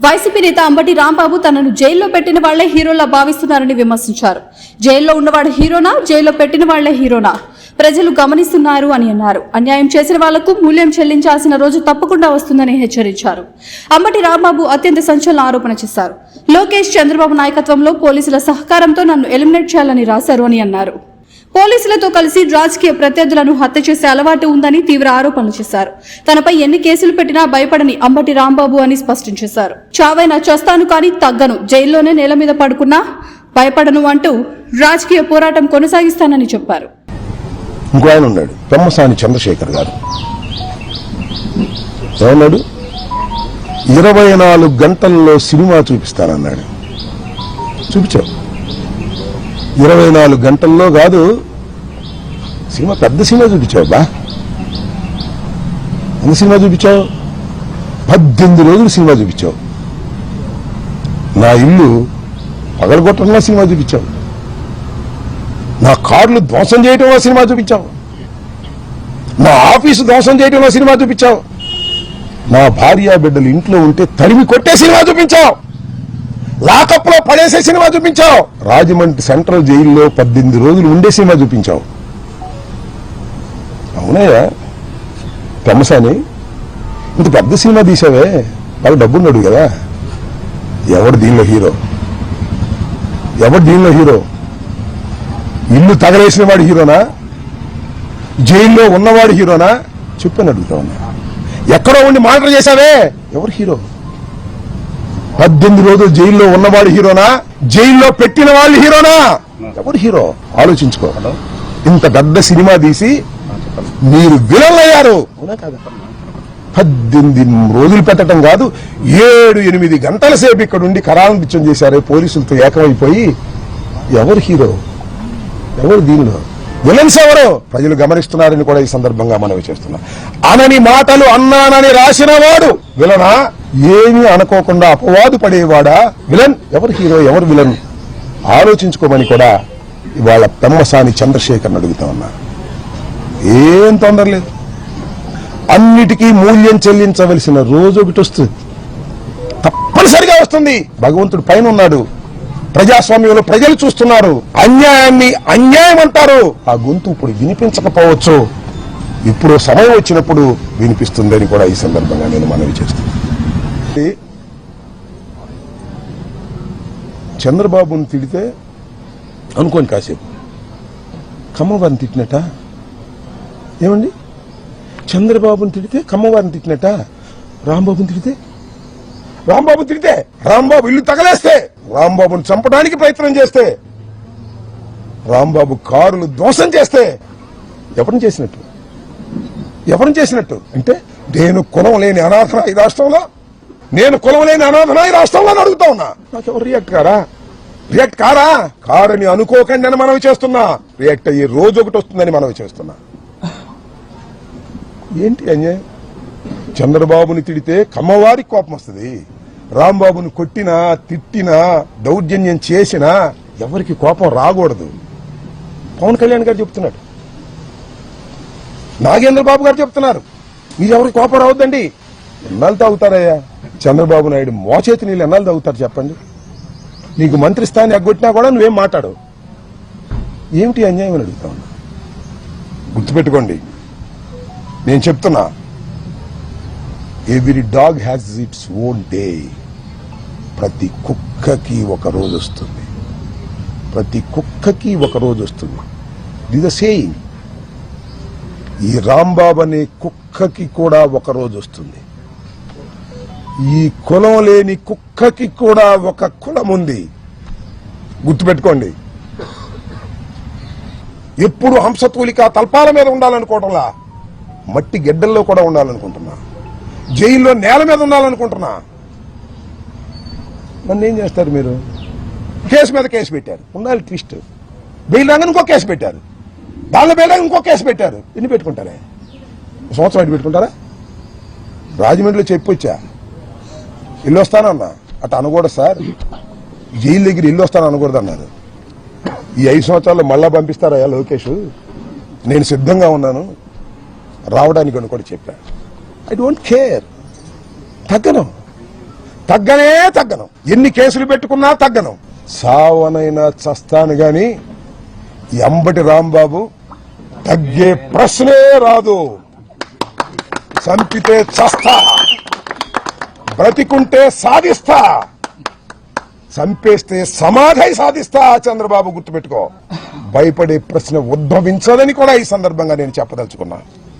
YCP నేత అంబటి రాంబాబు తనను జైల్లో పెట్టిన వాళ్లే హీరోలా భావిస్తున్నారని విమర్శించారు. జైల్లో ఉన్నవాడు హీరోనా, జైల్లో పెట్టిన వాళ్లే హీరోనా ప్రజలు గమనిస్తున్నారు అని అన్నారు. అన్యాయం చేసిన వాళ్లకు మూల్యం చెల్లించాల్సిన రోజు తప్పకుండా వస్తుందని హెచ్చరించారు. అంబటి రాంబాబు అత్యంత సంచలన ఆరోపణ చేశారు. లోకేష్, చంద్రబాబు నాయకత్వంలో పోలీసుల సహకారంతో నన్ను ఎలిమినేట్ చేయాలని రాశారు అని అన్నారు. పోలీసులతో కలిసి రాజకీయ ప్రత్యర్థులను హత్య చేసే అలవాటు ఉందని తీవ్ర ఆరోపణలు చేశారు. తనపై ఎన్ని కేసులు పెట్టినా భయపడని అంబటి రాంబాబు అని స్పష్టం చేశారు. చావైనా చేస్తాను కానీ తగ్గను, జైల్లోనే నేల మీద పడుకున్నా భయపడను అంటూ రాజకీయ పోరాటం కొనసాగిస్తానని చెప్పారు. ఇంకో ఆయన ఉన్నాడు, పెమ్మసాని చంద్రశేఖర్ గారు. ఏమన్నాడు? 24 గంటల్లో సినిమా చూపిస్తానన్నాడు. చూపించావు. 24 గంటల్లో కాదు, సినిమా పెద్ద సినిమా చూపించావు. ఎంత సినిమా చూపించావు? 18 రోజులు సినిమా చూపించావు. నా ఇల్లు పగలగొట్టడంలో సినిమా చూపించావు. నా కార్లు ధ్వంసం చేయటంలో సినిమా చూపించావు. నా ఆఫీసు ధ్వంసం చేయటంలో సినిమా చూపించావు. నా భార్య బిడ్డలు ఇంట్లో ఉంటే తరిమి కొట్టే సినిమా చూపించావు. లాకప్ లో పడేసే సినిమా చూపించావు. రాజమండ్రి సెంట్రల్ జైల్లో 18 రోజులు ఉండే సినిమా చూపించావు. అవునయ్యా పెమ్మసాని, ఇంత పెద్ద సినిమా తీసావే, బాగా డబ్బున్నాడు కదా. ఎవడు దీనిలో హీరో? ఎవడు దీనిలో హీరో? ఇల్లు తగలేసిన వాడు హీరోనా, జైల్లో ఉన్నవాడు హీరోనా? చెప్పని అడుగుతా ఉన్నా. ఎక్కడో ఉండి మాటలు చేశావే, ఎవరు హీరో? 18 రోజులు జైల్లో ఉన్నవాడు హీరోనా, జైల్లో పెట్టిన వాళ్ళు హీరోనా? ఎవరు హీరో? ఆలోచించుకో. ఇంత పెద్ద సినిమా తీసి మీరు విలన్లు అయ్యారు. 18 రోజులు పెట్టడం కాదు, 7-8 గంటల సేపు ఇక్కడ ఉండి కరాంబిత్యం చేశారు పోలీసులతో ఏకమైపోయి. ఎవరు హీరో? ఎవరు దీనిలో విలన్స్? ఎవరు? ప్రజలు గమనిస్తున్నారని కూడా ఈ సందర్భంగా మనవి చేస్తున్నా. అనని మాటలు అన్నానని రాసిన వాడు విలనా? ఏమీ అనుకోకుండా అపవాదు పడేవాడా విలన్? ఎవరు హీరో, ఎవరు విలన్? ఆలోచించుకోమని కూడా ఇవాళ పెమ్మసాని చంద్రశేఖర్ని అడుగుతా ఉన్నా. ఏం తొందర లేదు. అన్నిటికీ మూల్యం చెల్లించవలసిన రోజు ఒకటి వస్తుంది, తప్పనిసరిగా వస్తుంది. భగవంతుడు పైన ఉన్నాడు, ప్రజాస్వామ్యంలో ప్రజలు చూస్తున్నారు. అన్యాయాన్ని అన్యాయం అంటారు. ఆ గొంతు ఇప్పుడు వినిపించకపోవచ్చు, ఇప్పుడు సమయం వచ్చినప్పుడు వినిపిస్తుందని కూడా ఈ సందర్భంగా నేను మనవి చేస్తున్నాను. చంద్రబాబుని తిడితే అనుకోని కాసేపు కమ్మవారిని తిట్టినట్ట. ఏమండి? చంద్రబాబుని తిడితే కమ్మవారిని తిట్టినట్ట. రాంబాబుని తిడితే రాంబాబు ఇల్లు తగలేస్తే, రాంబాబుని చంపడానికి ప్రయత్నం చేస్తే, రాంబాబు కారులు ధ్వంసం చేస్తే ఎవరిని చేసినట్టు? ఎవరిని చేసినట్టు అంటే నేను కులం లేని అనాథన ఈ రాష్ట్రంలో, నేను కులం లేని అనాథన ఈ రాష్ట్రంలో అడుగుతా ఉన్నా. నాకు ఎవరు రియాక్ట్ కారా? కారని అనుకోకండి అని మనవి చేస్తున్నా. రియాక్ట్ అయ్యే రోజు ఒకటి వస్తుందని మనవి చేస్తున్నా. ఏంటి అన్యాయం? చంద్రబాబుని తిడితే కమ్మవారికి కోపం వస్తుంది, రాంబాబుని కొట్టినా తిట్టినా దౌర్జన్యం చేసినా ఎవరికి కోపం రాకూడదు. పవన్ కళ్యాణ్ గారు చెప్తున్నాడు, నాగేంద్రబాబు గారు చెప్తున్నారు, మీరు ఎవరికి కోపం రావద్దండి. ఎన్నాళ్ళు తాగుతారయ్యా? చంద్రబాబు నాయుడు మోచేతి నీళ్ళు ఎన్నాళ్ళు తాగుతారు చెప్పండి? నీకు మంత్రి స్థాయిని ఎగ్గొట్టినా కూడా నువ్వేం మాట్లాడవు. ఏమిటి అన్యాయం అని అడుగుతా ఉన్నా. గుర్తుపెట్టుకోండి, నేను చెప్తున్నా, every dog has its own day. ప్రతి కుక్కకి ఒక రోజు వస్తుంది, ప్రతి కుక్కకి ఒక రోజు వస్తుంది. This the saying. ఈ రాంబాబు అనే కుక్కకి కూడా ఒక రోజు వస్తుంది. ఈ కులం లేని కుక్కకి కూడా ఒక కులం ఉంది. గుర్తుపెట్టుకోండి. ఎప్పుడు హంసతూలిక తల్పాల మీద ఉండాలనుకోవటంలా, మట్టి గెడ్డల్లో కూడా ఉండాలనుకుంటున్నా, జైల్లో నేల మీద ఉండాలనుకుంటున్నా. నన్ను ఏం చేస్తారు మీరు? కేసు మీద కేసు పెట్టారు, ఉండాలి ట్విస్ట్. బెయిల్ రాగానే ఇంకో కేసు పెట్టారు, దానిలో బెయిల్ రాగా ఇంకో కేసు పెట్టారు. ఎన్ని పెట్టుకుంటారే? సంవత్సరం అటు పెట్టుకుంటారా? రాజమండ్రిలో చెప్పొచ్చా ఇల్లు వస్తానన్నా, అటు అనకూడదు సార్, జైలు దగ్గర ఇల్లు వస్తాను అనకూడదు అన్నారు. ఈ 5 సంవత్సరాల్లో మళ్ళా పంపిస్తారయ్యా లోకేష్, నేను సిద్ధంగా ఉన్నాను రావడానికి అని కూడా చెప్పా. I don't care. తగ్గనే తగ్గను. ఎన్ని కేసులు పెట్టుకున్నా తగ్గను. సావనైనా చస్తాను గాని ఎంబటి రాంబాబు తగ్గే ప్రశ్నే రాదు. చంపితే చస్తా, బ్రతికుంటే సాధిస్తా, చంపేస్తే సమాధి సాధిస్తా. చంద్రబాబు గుర్తుపెట్టుకో. భయపడే ప్రశ్న ఉద్భవించదని కూడా ఈ సందర్భంగా నేను చెప్పదలుచుకున్నా.